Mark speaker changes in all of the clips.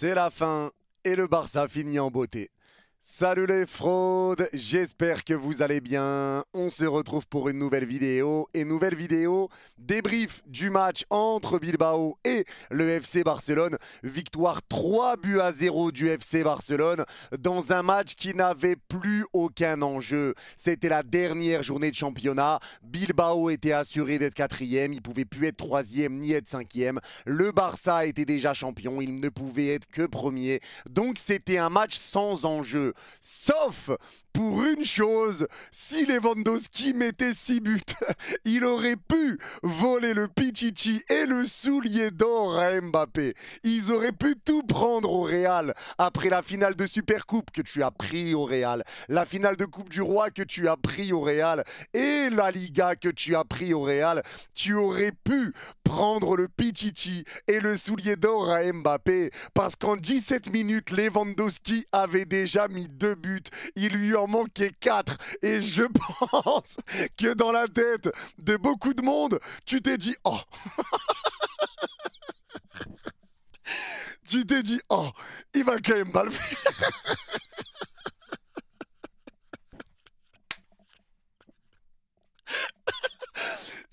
Speaker 1: C'est la fin et le Barça finit en beauté. Salut les fraudes, j'espère que vous allez bien. On se retrouve pour une nouvelle vidéo. Débrief du match entre Bilbao et le FC Barcelone. Victoire 3-0 du FC Barcelone dans un match qui n'avait plus aucun enjeu. C'était la dernière journée de championnat. Bilbao était assuré d'être quatrième, il ne pouvait plus être troisième ni être cinquième. Le Barça était déjà champion, il ne pouvait être que premier. Donc c'était un match sans enjeu. Sauf pour une chose, si Lewandowski mettait 6 buts, il aurait pu voler le Pichichi et le soulier d'or à Mbappé. Ils auraient pu tout prendre au Real après la finale de Supercoupe que tu as pris au Real, la finale de Coupe du Roi que tu as pris au Real et la Liga que tu as pris au Real. Tu aurais pu prendre le Pichichi et le soulier d'or à Mbappé parce qu'en 17 minutes, Lewandowski avait déjà mis 2 buts. Il lui en manquait 4. Et je pense que dans la tête de beaucoup de monde, tu t'es dit « Oh !» Tu t'es dit « Oh, il va quand même pas le faire !»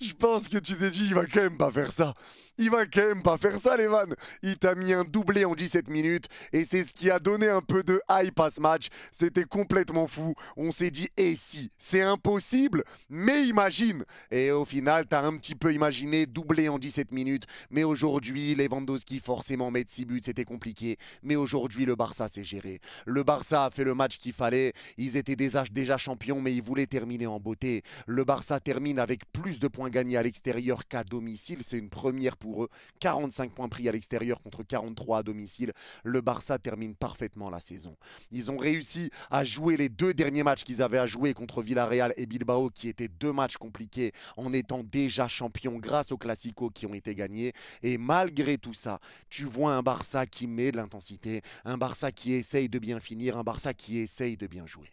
Speaker 1: Je pense que tu t'es dit, il va quand même pas faire ça. Il va quand même pas faire ça, Levan. Il t'a mis un doublé en 17 minutes et c'est ce qui a donné un peu de hype à ce match. C'était complètement fou. On s'est dit, et si, c'est impossible, mais imagine. Et au final, t'as un petit peu imaginé doublé en 17 minutes. Mais aujourd'hui, Lewandowski, forcément, mettre 6 buts, c'était compliqué. Mais aujourd'hui, le Barça s'est géré. Le Barça a fait le match qu'il fallait. Ils étaient déjà champions, mais ils voulaient terminer en beauté. Le Barça termine avec plus de points gagnés à l'extérieur qu'à domicile. C'est une première pour eux. 45 points pris à l'extérieur contre 43 à domicile. Le Barça termine parfaitement la saison. Ils ont réussi à jouer les 2 derniers matchs qu'ils avaient à jouer contre Villarreal et Bilbao, qui étaient 2 matchs compliqués en étant déjà champions grâce aux Clasico qui ont été gagnés. Et malgré tout ça, tu vois un Barça qui met de l'intensité, un Barça qui essaye de bien finir, un Barça qui essaye de bien jouer.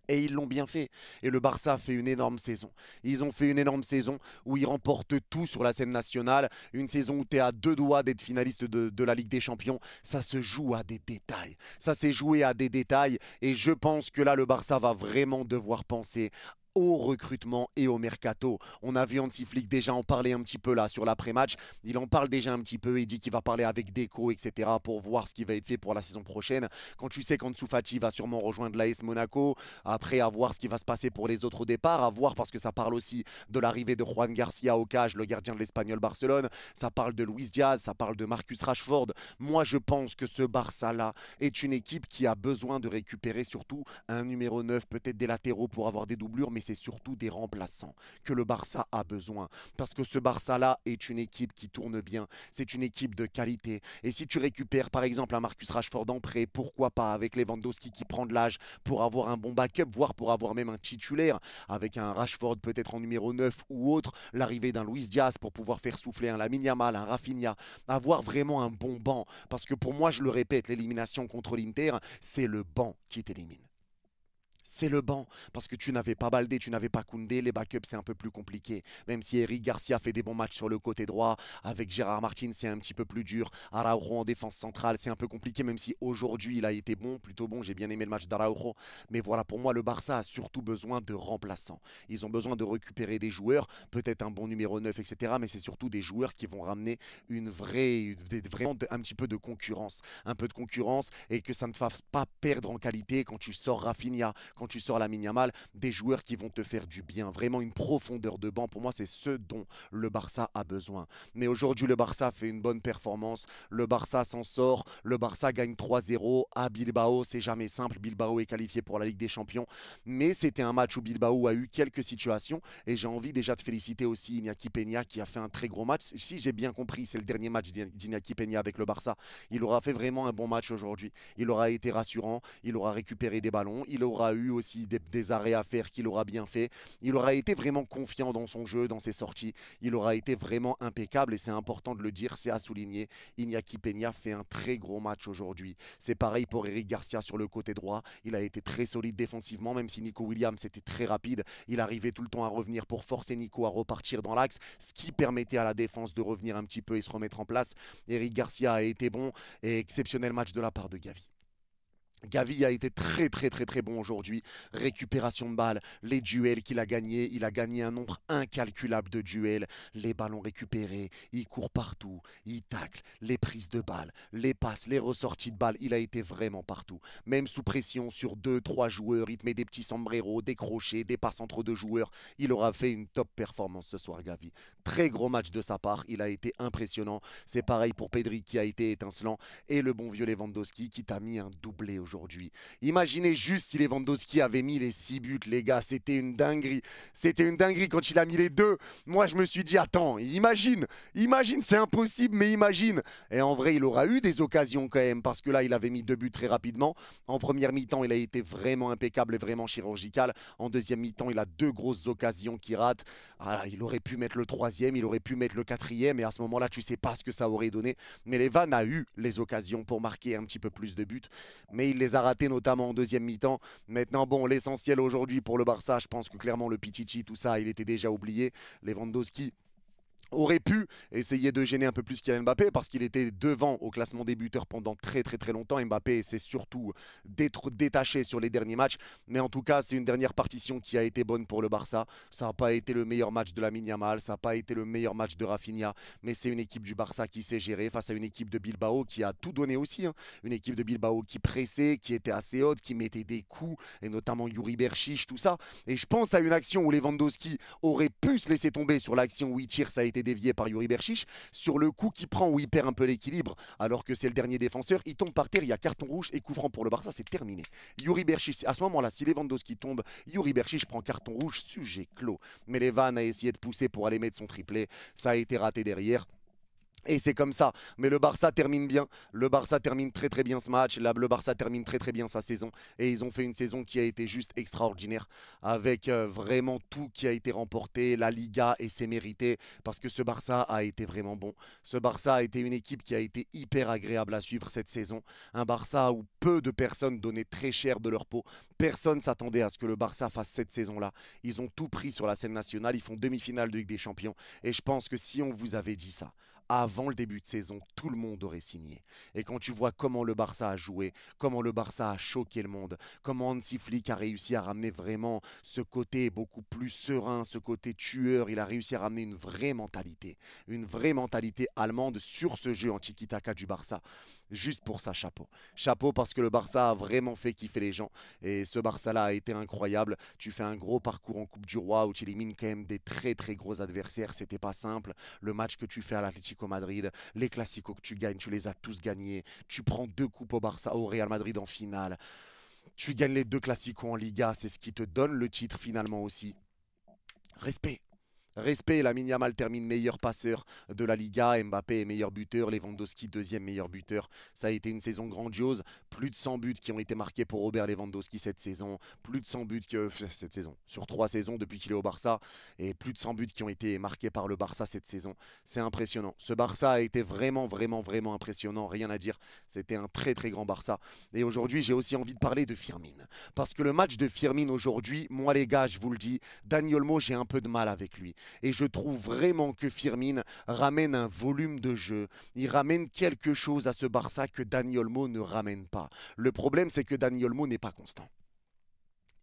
Speaker 1: Et ils l'ont bien fait. Et le Barça a fait une énorme saison. Ils ont fait une énorme saison où ils remportent tout sur la scène nationale. Une saison où tu es à 2 doigts d'être finaliste de la Ligue des Champions. Ça se joue à des détails. Ça s'est joué à des détails. Et je pense que là, le Barça va vraiment devoir penser au recrutement et au mercato. On a vu Hansi Flick déjà en parler un petit peu là sur l'après-match. Il en parle déjà un petit peu. Il dit qu'il va parler avec Deco, etc. pour voir ce qui va être fait pour la saison prochaine. Quand tu sais qu'Ansu Fati va sûrement rejoindre l'AS Monaco, après à voir ce qui va se passer pour les autres départs, à voir parce que ça parle aussi de l'arrivée de Juan Garcia au cage, le gardien de l'Espagnol Barcelone. Ça parle de Luis Diaz, ça parle de Marcus Rashford. Moi, je pense que ce Barça-là est une équipe qui a besoin de récupérer surtout un numéro 9, peut-être des latéraux pour avoir des doublures, mais c'est surtout des remplaçants que le Barça a besoin. Parce que ce Barça-là est une équipe qui tourne bien. C'est une équipe de qualité. Et si tu récupères par exemple un Marcus Rashford en prêt, pourquoi pas avec Lewandowski qui prend de l'âge pour avoir un bon backup, voire pour avoir même un titulaire, avec un Rashford peut-être en numéro 9 ou autre, l'arrivée d'un Luis Diaz pour pouvoir faire souffler un Lamine Yamal, un Rafinha, avoir vraiment un bon banc. Parce que pour moi, je le répète, l'élimination contre l'Inter, c'est le banc qui t'élimine. C'est le banc, parce que tu n'avais pas Baldé, tu n'avais pas Koundé, les backups c'est un peu plus compliqué. Même si Eric Garcia fait des bons matchs sur le côté droit, avec Gérard Martin c'est un petit peu plus dur. Araujo en défense centrale c'est un peu compliqué, même si aujourd'hui il a été bon, plutôt bon, j'ai bien aimé le match d'Araujo. Mais voilà, pour moi le Barça a surtout besoin de remplaçants. Ils ont besoin de récupérer des joueurs, peut-être un bon numéro 9, etc. Mais c'est surtout des joueurs qui vont ramener vraiment un petit peu de concurrence. Un peu de concurrence et que ça ne fasse pas perdre en qualité quand tu sors Rafinha, quand tu sors Lamine Yamal, des joueurs qui vont te faire du bien. Vraiment une profondeur de banc. Pour moi, c'est ce dont le Barça a besoin. Mais aujourd'hui, le Barça fait une bonne performance. Le Barça s'en sort. Le Barça gagne 3-0 à Bilbao. C'est jamais simple. Bilbao est qualifié pour la Ligue des Champions. Mais c'était un match où Bilbao a eu quelques situations. Et j'ai envie déjà de féliciter aussi Iñaki Peña qui a fait un très gros match. Si j'ai bien compris, c'est le dernier match d'Iñaki Peña avec le Barça. Il aura fait vraiment un bon match aujourd'hui. Il aura été rassurant. Il aura récupéré des ballons. Il aura eu eu aussi des arrêts à faire qu'il aura bien fait. Il aura été vraiment confiant dans son jeu, dans ses sorties. Il aura été vraiment impeccable et c'est important de le dire, c'est à souligner. Iñaki Peña fait un très gros match aujourd'hui. C'est pareil pour Eric Garcia sur le côté droit. Il a été très solide défensivement, même si Nico Williams était très rapide. Il arrivait tout le temps à revenir pour forcer Nico à repartir dans l'axe, ce qui permettait à la défense de revenir un petit peu et se remettre en place. Eric Garcia a été bon et exceptionnel match de la part de Gavi. Gavi a été très bon aujourd'hui. Récupération de balles, les duels qu'il a gagnés. Il a gagné un nombre incalculable de duels. Les ballons récupérés, il court partout, il tacle, les prises de balles, les passes, les ressorties de balles. Il a été vraiment partout. Même sous pression sur 2-3 joueurs, il te met des petits sombreros, des crochets, des passes entre deux joueurs. Il aura fait une top performance ce soir, Gavi. Très gros match de sa part. Il a été impressionnant. C'est pareil pour Pedri qui a été étincelant. Et le bon vieux Lewandowski qui t'a mis un doublé aujourd'hui. Imaginez juste si Lewandowski avait mis les 6 buts, les gars. C'était une dinguerie. C'était une dinguerie quand il a mis les 2. Moi, je me suis dit, attends, imagine, c'est impossible, mais imagine. Et en vrai, il aura eu des occasions quand même, parce que là, il avait mis 2 buts très rapidement. En première mi-temps, il a été vraiment impeccable et vraiment chirurgical. En deuxième mi-temps, il a 2 grosses occasions qu'il rate. Voilà, il aurait pu mettre le 3e, il aurait pu mettre le 4e, et à ce moment-là, tu sais pas ce que ça aurait donné. Mais Levan a eu les occasions pour marquer un petit peu plus de buts, mais il les a ratés notamment en deuxième mi-temps. Maintenant, bon, l'essentiel aujourd'hui pour le Barça, je pense que clairement le Pichichi, tout ça, il était déjà oublié. Lewandowski aurait pu essayer de gêner un peu plus Kylian Mbappé parce qu'il était devant au classement des buteurs pendant très longtemps. Mbappé s'est surtout détaché sur les derniers matchs, mais en tout cas c'est une dernière partition qui a été bonne pour le Barça. Ça n'a pas été le meilleur match de Lamine Yamal, ça n'a pas été le meilleur match de Rafinha, mais c'est une équipe du Barça qui s'est gérée face à une équipe de Bilbao qui a tout donné aussi, hein. Une équipe de Bilbao qui pressait, qui était assez haute, qui mettait des coups, et notamment Yuri Berchiche, tout ça. Et je pense à une action où Lewandowski aurait pu se laisser tomber sur l'action où il tire, ça a été dévié par Yuri Berchiche, sur le coup qu'il prend où il perd un peu l'équilibre alors que c'est le dernier défenseur, il tombe par terre, il y a carton rouge et coup franc pour le Barça, c'est terminé. Yuri Berchiche, à ce moment-là, si Lewandowski tombe, Yuri Berchiche prend carton rouge, sujet clos. Mais Levan a essayé de pousser pour aller mettre son triplé, ça a été raté derrière. Et c'est comme ça. Mais le Barça termine bien. Le Barça termine très bien ce match. Le Barça termine très bien sa saison. Et ils ont fait une saison qui a été juste extraordinaire. Avec vraiment tout qui a été remporté. La Liga et c'est mérité. Parce que ce Barça a été vraiment bon. Ce Barça a été une équipe qui a été hyper agréable à suivre cette saison. Un Barça où peu de personnes donnaient très cher de leur peau. Personne s'attendait à ce que le Barça fasse cette saison-là. Ils ont tout pris sur la scène nationale. Ils font demi-finale de Ligue des Champions. Et je pense que si on vous avait dit ça avant le début de saison, tout le monde aurait signé. Et quand tu vois comment le Barça a joué, comment le Barça a choqué le monde, comment Hansi Flick a réussi à ramener vraiment ce côté beaucoup plus serein, ce côté tueur, il a réussi à ramener une vraie mentalité allemande sur ce jeu en tiki-taka du Barça. Juste pour ça, chapeau. Chapeau parce que le Barça a vraiment fait kiffer les gens. Et ce Barça-là a été incroyable. Tu fais un gros parcours en Coupe du Roi où tu élimines quand même des très gros adversaires. C'était pas simple. Le match que tu fais à l'Atlético Madrid, les classicos que tu gagnes, tu les as tous gagnés. Tu prends 2 coupes au Real Madrid en finale. Tu gagnes les 2 classicos en Liga, c'est ce qui te donne le titre finalement aussi. Respect. Respect, Lamine Yamal termine meilleur passeur de la Liga, Mbappé est meilleur buteur, Lewandowski deuxième meilleur buteur. Ça a été une saison grandiose, plus de 100 buts qui ont été marqués pour Robert Lewandowski cette saison, plus de 100 buts cette saison, sur 3 saisons depuis qu'il est au Barça, et plus de 100 buts qui ont été marqués par le Barça cette saison. C'est impressionnant. Ce Barça a été vraiment impressionnant, rien à dire. C'était un très grand Barça. Et aujourd'hui, j'ai aussi envie de parler de Firmin. Parce que le match de Firmin aujourd'hui, moi les gars, je vous le dis, Dani Olmo, j'ai un peu de mal avec lui. Et je trouve vraiment que Firmin ramène un volume de jeu. Il ramène quelque chose à ce Barça que Dani Olmo ne ramène pas. Le problème, c'est que Dani Olmo n'est pas constant.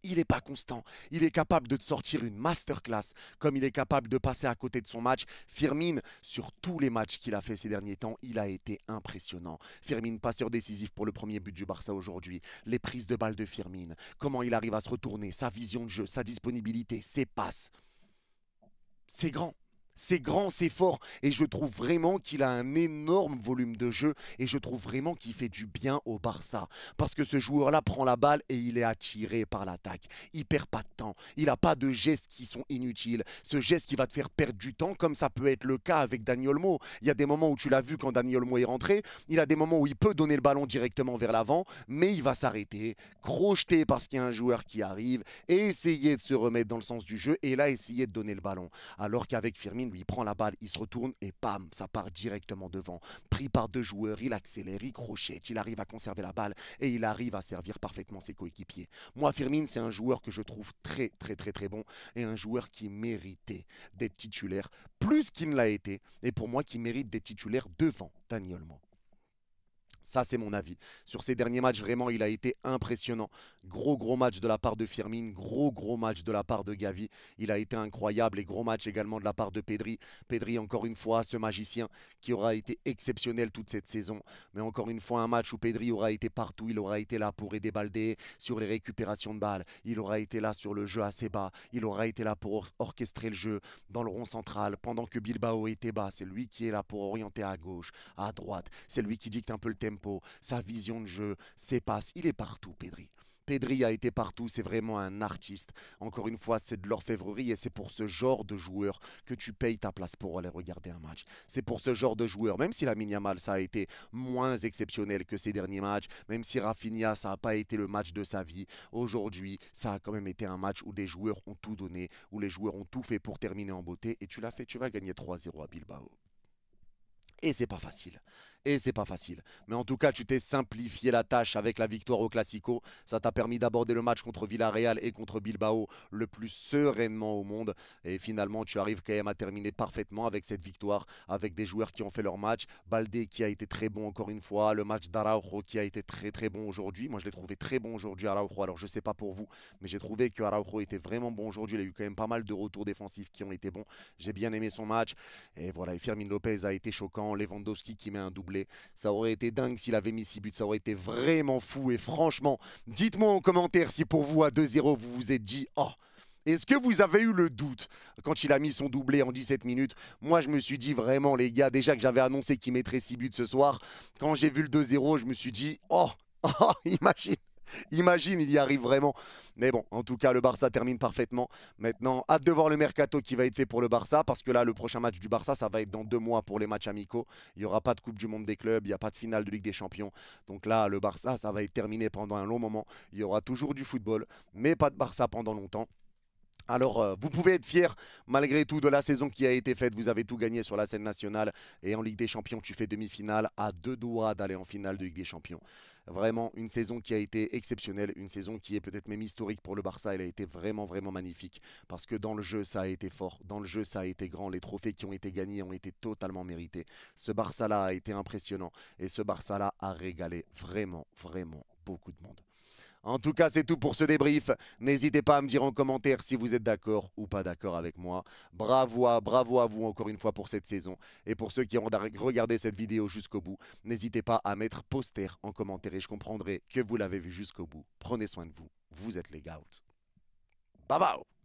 Speaker 1: Il n'est pas constant. Il est capable de te sortir une masterclass, comme il est capable de passer à côté de son match. Firmin, sur tous les matchs qu'il a fait ces derniers temps, il a été impressionnant. Firmin, passeur décisif pour le premier but du Barça aujourd'hui. Les prises de balles de Firmin, comment il arrive à se retourner, sa vision de jeu, sa disponibilité, ses passes. C'est grand. c'est grand, c'est fort. Et je trouve vraiment qu'il a un énorme volume de jeu. Et je trouve vraiment qu'il fait du bien au Barça. Parce que ce joueur-là prend la balle et il est attiré par l'attaque. Il perd pas de temps. Il n'a pas de gestes qui sont inutiles. Ce geste qui va te faire perdre du temps, comme ça peut être le cas avec Dani Olmo. Il y a des moments où tu l'as vu quand Dani Olmo est rentré. Il a des moments où il peut donner le ballon directement vers l'avant, mais il va s'arrêter, crocheter parce qu'il y a un joueur qui arrive et essayer de se remettre dans le sens du jeu et là essayer de donner le ballon. Alors qu'avec Firmine, lui, il prend la balle, il se retourne et bam, ça part directement devant. Pris par deux joueurs, il accélère, il crochette, il arrive à conserver la balle et il arrive à servir parfaitement ses coéquipiers. Moi, Firmine, c'est un joueur que je trouve très bon et un joueur qui méritait d'être titulaire plus qu'il ne l'a été et pour moi qui mérite d'être titulaire devant Dani Olmo. Ça, c'est mon avis. Sur ces derniers matchs, vraiment, il a été impressionnant. Gros match de la part de Firmine, gros match de la part de Gavi. Il a été incroyable et gros match également de la part de Pedri. Pedri, encore une fois, ce magicien qui aura été exceptionnel toute cette saison. Mais encore une fois, un match où Pedri aura été partout. Il aura été là pour aider Baldé sur les récupérations de balles. Il aura été là sur le jeu assez bas. Il aura été là pour orchestrer le jeu dans le rond central. Pendant que Bilbao était bas, c'est lui qui est là pour orienter à gauche, à droite. C'est lui qui dicte un peu le tempo. Sa vision de jeu, ses passes, il est partout, Pedri. Pedri a été partout, c'est vraiment un artiste. Encore une fois, c'est de l'orfèvrerie et c'est pour ce genre de joueur que tu payes ta place pour aller regarder un match. C'est pour ce genre de joueur, même si Lamine Yamal, ça a été moins exceptionnel que ces derniers matchs, même si Rafinha, ça n'a pas été le match de sa vie, aujourd'hui, ça a quand même été un match où des joueurs ont tout donné, où les joueurs ont tout fait pour terminer en beauté et tu l'as fait, tu vas gagner 3-0 à Bilbao. Et c'est pas facile. Et c'est pas facile. Mais en tout cas, tu t'es simplifié la tâche avec la victoire au Classico. Ça t'a permis d'aborder le match contre Villarreal et contre Bilbao le plus sereinement au monde. Et finalement, tu arrives quand même à terminer parfaitement avec cette victoire, avec des joueurs qui ont fait leur match. Baldé qui a été très bon encore une fois. Le match d'Araujo qui a été très bon aujourd'hui. Moi, je l'ai trouvé très bon aujourd'hui, Araujo. Alors, je sais pas pour vous, mais j'ai trouvé que Araujo était vraiment bon aujourd'hui. Il a eu quand même pas mal de retours défensifs qui ont été bons. J'ai bien aimé son match. Et voilà, et Fermin Lopez a été choquant. Lewandowski qui met un doublé. Ça aurait été dingue s'il avait mis 6 buts. Ça aurait été vraiment fou. Et franchement, dites-moi en commentaire si pour vous, à 2-0, vous vous êtes dit « Oh !» Est-ce que vous avez eu le doute quand il a mis son doublé en 17 minutes? Moi, je me suis dit vraiment, les gars, déjà que j'avais annoncé qu'il mettrait 6 buts ce soir, quand j'ai vu le 2-0, je me suis dit « Oh, oh imagine !» Imagine, il y arrive vraiment. Mais bon, en tout cas, le Barça termine parfaitement. Maintenant, hâte de voir le mercato qui va être fait pour le Barça, parce que là, le prochain match du Barça, ça va être dans 2 mois pour les matchs amicaux. Il n'y aura pas de Coupe du Monde des clubs, il n'y a pas de finale de Ligue des Champions. Donc là, le Barça, ça va être terminé pendant un long moment. Il y aura toujours du football, mais pas de Barça pendant longtemps. Alors, vous pouvez être fier malgré tout de la saison qui a été faite. Vous avez tout gagné sur la scène nationale. Et en Ligue des Champions, tu fais demi-finale à 2 doigts d'aller en finale de Ligue des Champions. Vraiment, une saison qui a été exceptionnelle. Une saison qui est peut-être même historique pour le Barça. Elle a été vraiment magnifique. Parce que dans le jeu, ça a été fort. Dans le jeu, ça a été grand. Les trophées qui ont été gagnés ont été totalement mérités. Ce Barça-là a été impressionnant. Et ce Barça-là a régalé vraiment beaucoup de monde. En tout cas, c'est tout pour ce débrief. N'hésitez pas à me dire en commentaire si vous êtes d'accord ou pas d'accord avec moi. Bravo à vous encore une fois pour cette saison. Et pour ceux qui ont regardé cette vidéo jusqu'au bout, n'hésitez pas à mettre poster en commentaire et je comprendrai que vous l'avez vu jusqu'au bout. Prenez soin de vous. Vous êtes les GOAT. Bye bye.